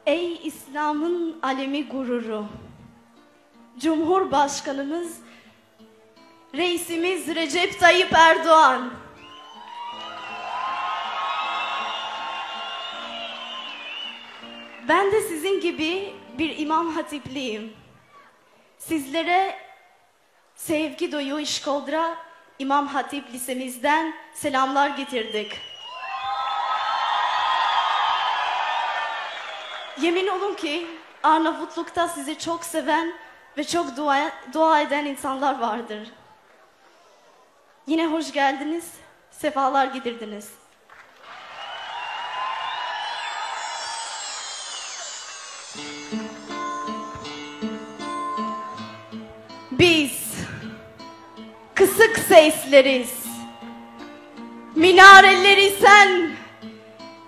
Ey İslam'ın alemi gururu, Cumhurbaşkanımız, Reisimiz Recep Tayyip Erdoğan. Ben de sizin gibi bir İmam Hatipliyim. Sizlere sevgi dolu İşkoldra İmam Hatip Lisemizden selamlar getirdik. Yemin olun ki Arnavutluk'ta sizi çok seven ve çok dua eden insanlar vardır. Yine hoş geldiniz, sefalar getirdiniz. Biz kısık sesleriz, minareleri sen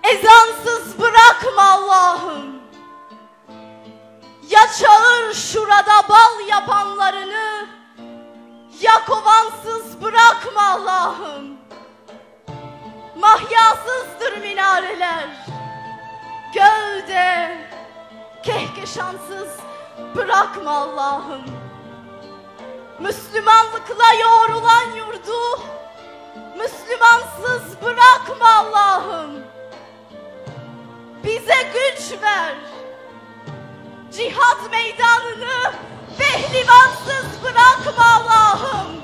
ezansız bırakma Allah'ım. Ya çağır şurada bal yapanlarını, ya kovansız bırakma Allah'ım. Mahyasızdır minareler, gövde kehkeşansız bırakma Allah'ım. Müslümanlıkla yoğrulan yurdu Müslümansız bırakma Allah'ım. Bize güç ver, cihat meydanını pehlivansız bırakma Allah'ım.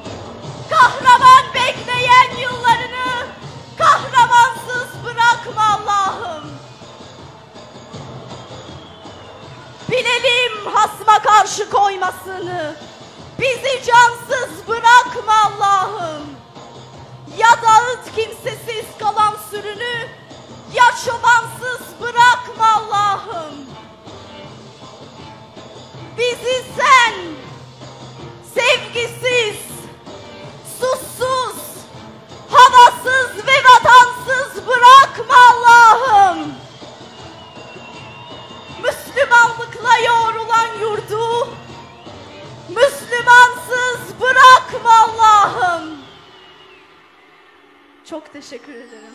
Kahraman bekleyen yıllarını kahramansız bırakma Allah'ım. Bilelim hasma karşı koymasını, bizi cansız bırakma Allah'ım. Ya dağıt kimsesiz kalan sürünü, ya çobansız bırakma Allah'ım. Bizi sen sevgisiz, susuz, havasız ve vatansız bırakma Allah'ım. Müslümanlıkla yoğrulan yurdu Müslümansız bırakma Allah'ım. Çok teşekkür ederim.